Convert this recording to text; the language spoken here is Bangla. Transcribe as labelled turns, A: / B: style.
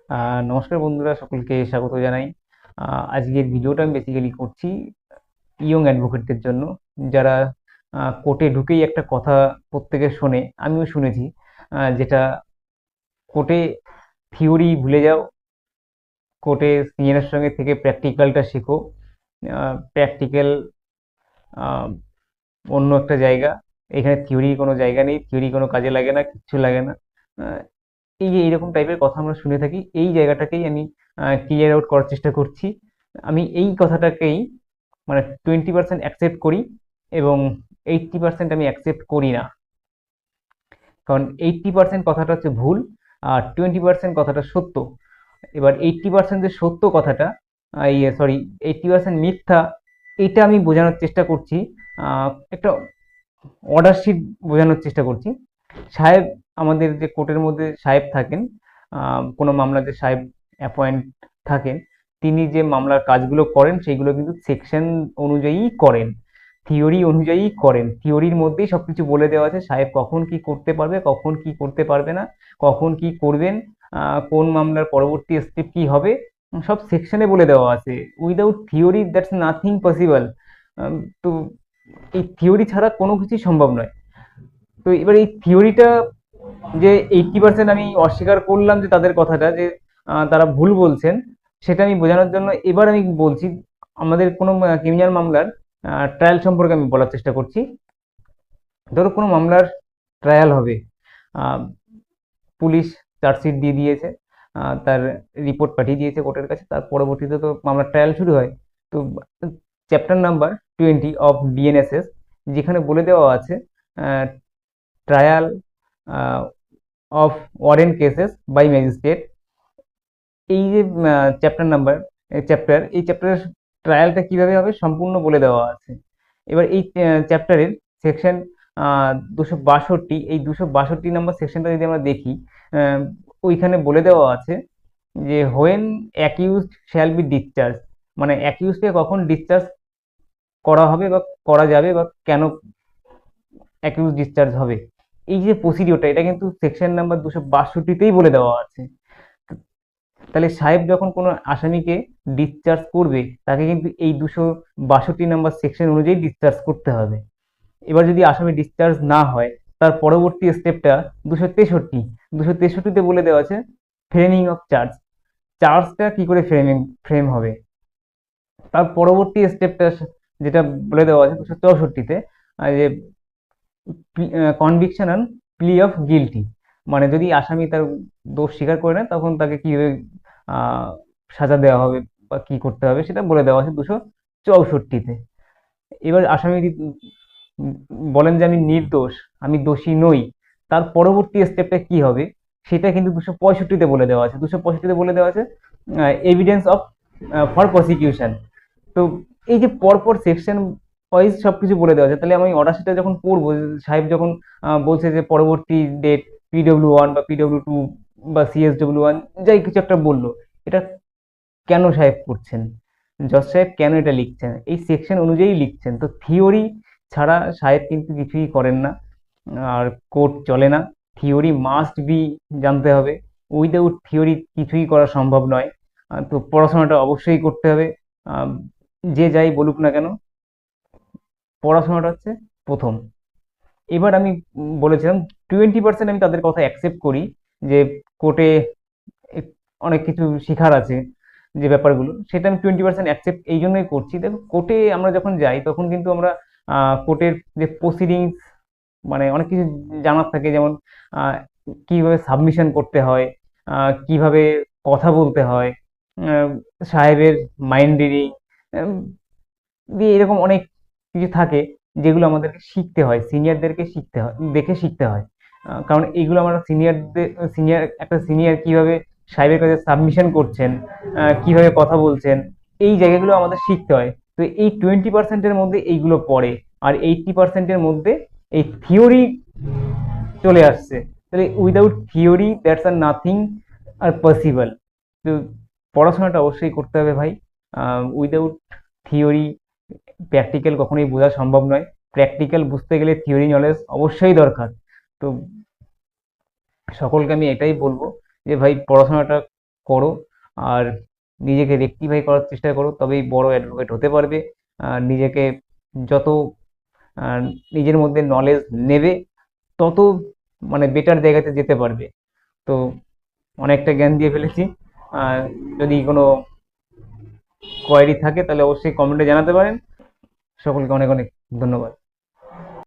A: নমস্কার বন্ধুরা, সকলকে স্বাগত জানাই। আজকের ভিডিওটা আমি বেসিক্যালি করছি ইয়ং অ্যাডভোকেটদের জন্য, যারা কোর্টে ঢুকেই একটা কথা প্রত্যেকে শোনে, আমিও শুনেছি, যেটা কোর্টে থিওরি ভুলে যাও, কোর্টে সিনিয়রের সঙ্গে থেকে প্র্যাকটিক্যালটা শেখো। প্র্যাকটিক্যাল অন্য একটা জায়গা, এখানে থিওরি কোনো জায়গা নেই, থিওরি কোনো কাজে লাগে না, কিচ্ছু লাগে না। আহ, এই যে এইরকম টাইপের কথা আমরা শুনে থাকি, এই জায়গাটাকেই আমি ক্লিয়ার আউট করার চেষ্টা করছি। আমি এই কথাটাকেই মানে 20% অ্যাকসেপ্ট করি এবং 80% আমি অ্যাকসেপ্ট করি না। কারণ 80% কথাটা হচ্ছে ভুল, আর 20% কথাটা সত্য। এবার 80% যে সত্য কথাটা, সরি, 80% মিথ্যা, এটা আমি বোঝানোর চেষ্টা করছি। একটা অর্ডার শিট বোঝানোর চেষ্টা করছি। সাহেব, আমাদের যে কোর্টের মধ্যে সাহেব থাকেন, কোনো মামলা যে সাহেব অ্যাপয়েন্ট থাকেন, তিনি যে মামলার কাজগুলো করেন সেইগুলো কিন্তু সেকশন অনুযায়ী করেন, থিওরি অনুযায়ী করেন। থিওরির মধ্যেই সবকিছু বলে দেওয়া আছে, সাহেব কখন কি করতে পারবে, কখন কি করতে পারবে না, কখন কি করবেন, কোন মামলার পরবর্তী স্টেপ কি হবে, সব সেকশনে বলে দেওয়া আছে। Without theory that's nothing possible. তো এই থিওরি ছাড়া কোনো কিছুই সম্ভব নয়। তো এবার এই থিওরিটা যে 80% আমি অস্বীকার করলাম যে তাদের কথাটা, যে তারা ভুল বলছেন, সেটা আমি বোঝানোর জন্য এবার আমি বলছি আমাদের কোনো ক্রিমিনাল মামলার ট্রায়াল সম্পর্কে আমি বলার চেষ্টা করছি। ধরো কোনো মামলার ট্রায়াল হবে, আহ, পুলিশ চার্জশিট দিয়ে দিয়েছে, তার রিপোর্ট পাঠিয়ে দিয়েছে কোর্টের কাছে, তার পরবর্তীতে তো মামলার ট্রায়াল শুরু হয়। তো চ্যাপ্টার নাম্বার 20 অফ ডিএনএসএস, যেখানে বলে দেওয়া আছে trial of warrant cases by magistrate. এই যে চ্যাপ্টারের ট্রায়ালটা কিভাবে হবে সম্পূর্ণ বলে দেওয়া আছে। এবার এই চ্যাপ্টারের সেকশন 262, এই 262 নম্বর সেকশনটা যদি আমরা দেখি, আহ, ওইখানে বলে দেওয়া আছে যে when accused shall be discharge, মানে অ্যাকিউজকে কখন ডিসচার্জ করা হবে বা করা যাবে, বা কেন অ্যাকিউজ ডিসচার্জ হবে, এই যে প্রসিডিওরটা, এটা কিন্তু সেকশন নাম্বার 262তেই বলে দেওয়া আছে। তাহলে সাহেব যখন কোনো আসামিকে ডিসচার্জ করবে, তাকে কিন্তু এই 262 নম্বর সেকশন অনুযায়ী ডিসচার্জ করতে হবে। এবার যদি আসামি ডিসচার্জ না হয়, তার পরবর্তী স্টেপটা 263তে বলে দেওয়া আছে ফ্রেমিং অফ চার্জ। চার্জটা কি করে ফ্রেম হবে, তার পরবর্তী স্টেপটা যেটা বলে দেওয়া আছে 264তে, যে কনভিকশন অন প্লি অফ গিলটি, মানে যদি আসামি তার দোষ স্বীকার করে না, তখন তাকে কিভাবে আহ, সাজা দেওয়া হবে বা কি করতে হবে সেটা বলে দেওয়া আছে 264তে। এবার আসামি যদি বলেন যে আমি নির্দোষ, আমি দোষী নই, তার পরবর্তী স্টেপটা কি হবে সেটা কিন্তু 265তে বলে দেওয়া আছে। 265তে বলে দেওয়া আছে এভিডেন্স অফ ফর প্রসিকিউশন। তো এই যে পরপর সেকশন ওয়াইজ সবকিছু বলে দেওয়া আছে, তাহলে আমি অর্ডার শিটটা যখন পড়বো, সাহেব যখন বলছে যে পরবর্তী ডেট PW1 বা PW2 বা CSW1, যাই কিছু একটা বললো, এটা কেন সাহেব করছেন, জজ সাহেব কেন এটা লিখছেন, এই সেকশন অনুযায়ী লিখছেন। তো থিওরি ছাড়া সাহেব কিন্তু কিছুই করেন না, আর কোর্ট চলে না। থিওরি মাস্ট বি জানতে হবে, উইদাউট থিওরি কিছুই করা সম্ভব নয়। তো পড়াশোনাটা অবশ্যই করতে হবে। আহ, যে যাই বলুক না কেন, পড়াশোনাটা হচ্ছে প্রথম। এবার আমি বলেছিলাম 20% আমি তাদের কথা অ্যাকসেপ্ট করি, যে কোর্টে অনেক কিছু শেখার আছে, যে ব্যাপারগুলো, সেটা আমি 20% অ্যাকসেপ্ট এই জন্যই করছি। দেখো, কোর্টে আমরা যখন যাই তখন কিন্তু আমরা কোর্টের যে প্রসিডিংস, মানে অনেক কিছু জানার থাকে, যেমন আহ, কিভাবে সাবমিশন করতে হয়, কিভাবে কথা বলতে হয়, আহ, সাহেবের মাইন্ড রিডিং দিয়ে এরকম অনেক কিছু থাকে, যেগুলো আমাদেরকে শিখতে হয়, সিনিয়রদেরকে শিখতে হয়, দেখে শিখতে হয়। কারণ এইগুলো আমরা একটা সিনিয়র কিভাবে সাহেবের কাছে সাবমিশন করছেন, কিভাবে কথা বলছেন, এই জায়গাগুলো আমাদের শিখতে হয়। তো এই 20%-এর মধ্যে এইগুলো পড়ে, আর 80%-এর মধ্যে এই থিওরি চলে আসছে। তাহলে উইদাউট থিওরি দ্যাটস আর নাথিং আর পসিবল। তো পড়াশোনাটা অবশ্যই করতে হবে ভাই। উইদাউট থিওরি প্র্যাকটিক্যাল কখনোই বোঝা সম্ভব নয়। প্র্যাকটিক্যাল বুঝতে গেলে থিওরি নলেজ অবশ্যই দরকার। তো সকলকে আমি এটাই বলবো যে ভাই, পড়াশোনাটা করো, আর নিজেকে রেকটিফাই করার চেষ্টা করো, তবেই বড় অ্যাডভোকেট হতে পারবে। আর নিজেকে যত আহ, নিজের মধ্যে নলেজ নেবে, তত মানে বেটার জায়গাতে যেতে পারবে। তো অনেকটা জ্ঞান দিয়ে ফেলেছি। আর যদি কোনো কোয়ারি থাকে তাহলে অবশ্যই কমেন্টে জানাতে পারেন। সকলকে অনেক অনেক ধন্যবাদ।